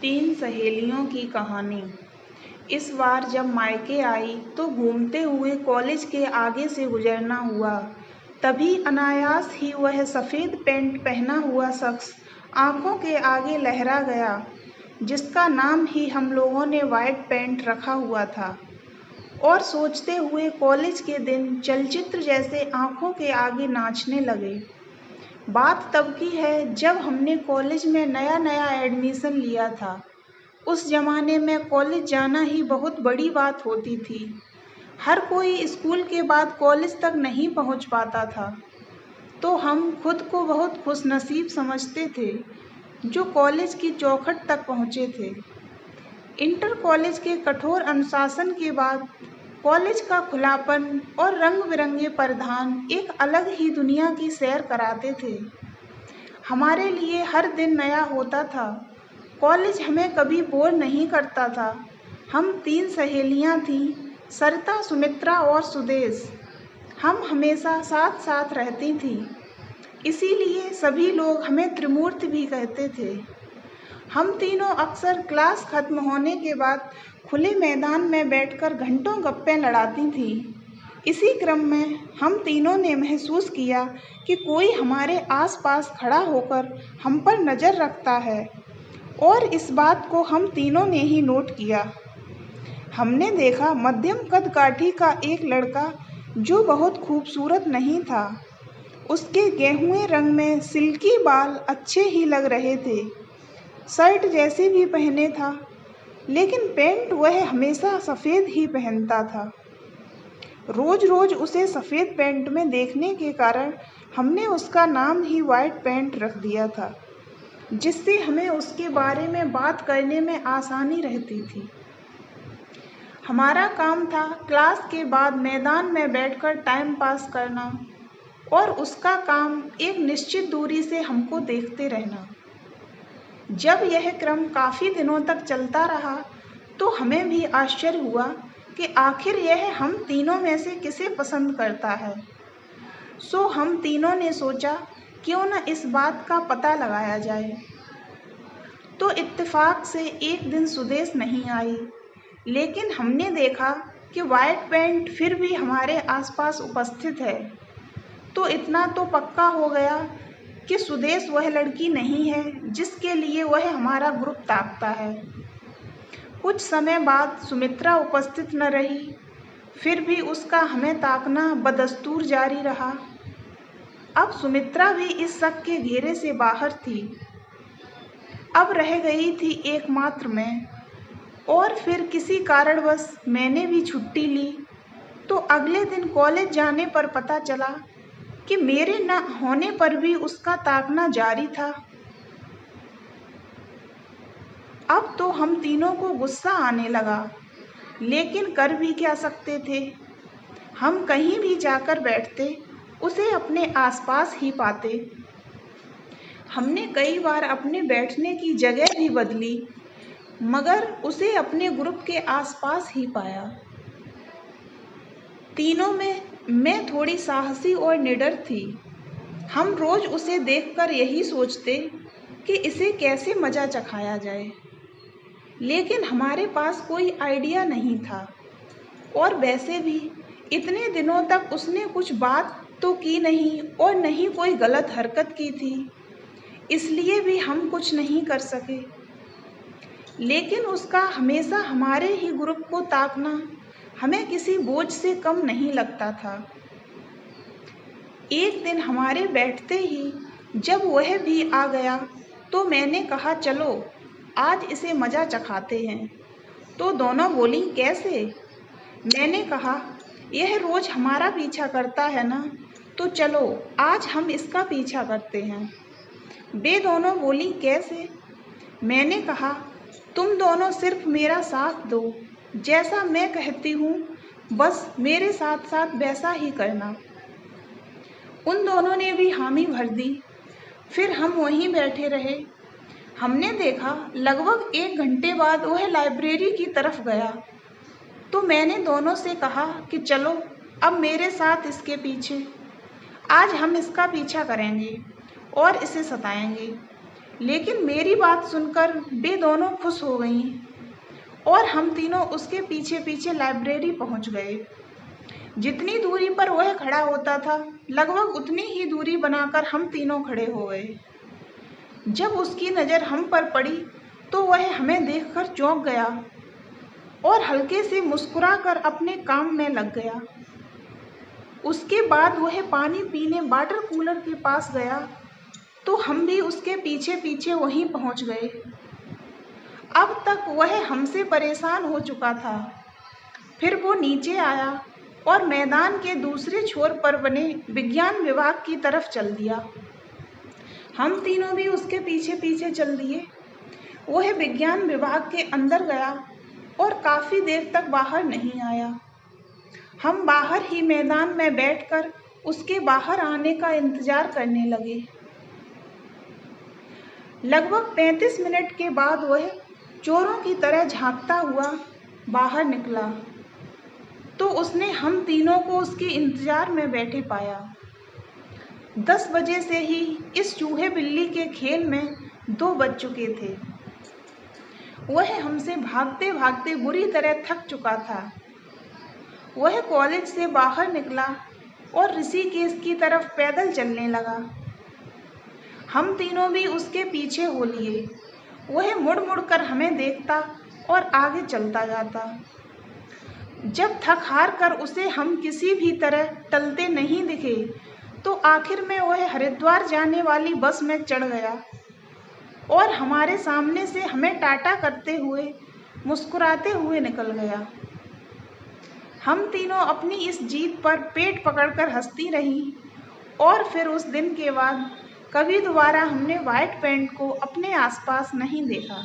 तीन सहेलियों की कहानी। इस बार जब मायके आई तो घूमते हुए कॉलेज के आगे से गुजरना हुआ। तभी अनायास ही वह सफ़ेद पैंट पहना हुआ शख्स आंखों के आगे लहरा गया, जिसका नाम ही हम लोगों ने वाइट पैंट रखा हुआ था। और सोचते हुए कॉलेज के दिन चलचित्र जैसे आंखों के आगे नाचने लगे। बात तब की है जब हमने कॉलेज में नया नया एडमिशन लिया था। उस जमाने में कॉलेज जाना ही बहुत बड़ी बात होती थी। हर कोई स्कूल के बाद कॉलेज तक नहीं पहुंच पाता था, तो हम खुद को बहुत खुशनसीब समझते थे जो कॉलेज की चौखट तक पहुंचे थे। इंटर कॉलेज के कठोर अनुशासन के बाद कॉलेज का खुलापन और रंग बिरंगे परिधान एक अलग ही दुनिया की सैर कराते थे। हमारे लिए हर दिन नया होता था। कॉलेज हमें कभी बोर नहीं करता था। हम तीन सहेलियां थीं, सरिता, सुमित्रा और सुदेश। हम हमेशा साथ साथ रहती थीं, इसीलिए सभी लोग हमें त्रिमूर्ति भी कहते थे। हम तीनों अक्सर क्लास खत्म होने के बाद खुले मैदान में बैठकर घंटों गप्पें लड़ाती थीं। इसी क्रम में हम तीनों ने महसूस किया कि कोई हमारे आसपास खड़ा होकर हम पर नज़र रखता है, और इस बात को हम तीनों ने ही नोट किया। हमने देखा मध्यम कद काठी का एक लड़का जो बहुत खूबसूरत नहीं था। उसके गेहुए रंग में सिल्की बाल अच्छे ही लग रहे थे। शर्ट जैसे भी पहने था, लेकिन पैंट वह हमेशा सफ़ेद ही पहनता था। रोज रोज उसे सफ़ेद पैंट में देखने के कारण हमने उसका नाम ही वाइट पैंट रख दिया था, जिससे हमें उसके बारे में बात करने में आसानी रहती थी। हमारा काम था क्लास के बाद मैदान में बैठकर टाइम पास करना, और उसका काम एक निश्चित दूरी से हमको देखते रहना। जब यह क्रम काफ़ी दिनों तक चलता रहा तो हमें भी आश्चर्य हुआ कि आखिर यह हम तीनों में से किसे पसंद करता है। सो हम तीनों ने सोचा क्यों न इस बात का पता लगाया जाए। तो इत्तेफाक से एक दिन सुदेश नहीं आई, लेकिन हमने देखा कि वाइट पैंट फिर भी हमारे आसपास उपस्थित है। तो इतना तो पक्का हो गया कि सुदेश वह लड़की नहीं है जिसके लिए वह हमारा ग्रुप ताकता है। कुछ समय बाद सुमित्रा उपस्थित न रही, फिर भी उसका हमें ताकना बदस्तूर जारी रहा। अब सुमित्रा भी इस शक के घेरे से बाहर थी। अब रह गई थी एकमात्र मैं, और फिर किसी कारणवश मैंने भी छुट्टी ली। तो अगले दिन कॉलेज जाने पर पता चला कि मेरे न होने पर भी उसका ताकना जारी था। अब तो हम तीनों को गुस्सा आने लगा, लेकिन कर भी क्या सकते थे। हम कहीं भी जाकर बैठते, उसे अपने आसपास ही पाते। हमने कई बार अपने बैठने की जगह भी बदली, मगर उसे अपने ग्रुप के आसपास ही पाया। तीनों में मैं थोड़ी साहसी और निडर थी। हम रोज उसे देखकर यही सोचते कि इसे कैसे मज़ा चखाया जाए, लेकिन हमारे पास कोई आइडिया नहीं था। और वैसे भी इतने दिनों तक उसने कुछ बात तो की नहीं, और नहीं कोई गलत हरकत की थी, इसलिए भी हम कुछ नहीं कर सके। लेकिन उसका हमेशा हमारे ही ग्रुप को ताकना हमें किसी बोझ से कम नहीं लगता था। एक दिन हमारे बैठते ही जब वह भी आ गया तो मैंने कहा, चलो आज इसे मज़ा चखाते हैं। तो दोनों बोली, कैसे? मैंने कहा, यह रोज़ हमारा पीछा करता है ना, तो चलो आज हम इसका पीछा करते हैं। वे दोनों बोली, कैसे? मैंने कहा, तुम दोनों सिर्फ मेरा साथ दो, जैसा मैं कहती हूँ बस मेरे साथ साथ वैसा ही करना। उन दोनों ने भी हामी भर दी। फिर हम वहीं बैठे रहे। हमने देखा लगभग 1 घंटे बाद वह लाइब्रेरी की तरफ गया। तो मैंने दोनों से कहा कि चलो अब मेरे साथ इसके पीछे। आज हम इसका पीछा करेंगे और इसे सताएंगे। लेकिन मेरी बात सुनकर वे दोनों खुश हो गईं और हम तीनों उसके पीछे पीछे लाइब्रेरी पहुंच गए। जितनी दूरी पर वह खड़ा होता था, लगभग उतनी ही दूरी बनाकर हम तीनों खड़े हो गए। जब उसकी नज़र हम पर पड़ी तो वह हमें देखकर चौंक गया और हल्के से मुस्कुराकर अपने काम में लग गया। उसके बाद वह पानी पीने वाटर कूलर के पास गया तो हम भी उसके पीछे पीछे वहीं पहुंच गए। अब तक वह हमसे परेशान हो चुका था। फिर वो नीचे आया और मैदान के दूसरे छोर पर बने विज्ञान विभाग की तरफ चल दिया। हम तीनों भी उसके पीछे पीछे चल दिए। वह विज्ञान विभाग के अंदर गया और काफ़ी देर तक बाहर नहीं आया। हम बाहर ही मैदान में बैठकर उसके बाहर आने का इंतज़ार करने लगे। लगभग 35 मिनट के बाद वह चोरों की तरह झांकता हुआ बाहर निकला तो उसने हम तीनों को उसके इंतज़ार में बैठे पाया। 10 बजे से ही इस चूहे बिल्ली के खेल में 2 बज चुके थे। वह हमसे भागते भागते बुरी तरह थक चुका था। वह कॉलेज से बाहर निकला और ऋषिकेश की तरफ पैदल चलने लगा। हम तीनों भी उसके पीछे हो लिए। वह मुड़ मुड़ कर हमें देखता और आगे चलता जाता। जब थक हार कर उसे हम किसी भी तरह टलते नहीं दिखे तो आखिर में वह हरिद्वार जाने वाली बस में चढ़ गया और हमारे सामने से हमें टाटा करते हुए मुस्कुराते हुए निकल गया। हम तीनों अपनी इस जीत पर पेट पकड़कर हंसती रहीं और फिर उस दिन के बाद कभी दोबारा हमने वाइट पैंट को अपने आसपास नहीं देखा।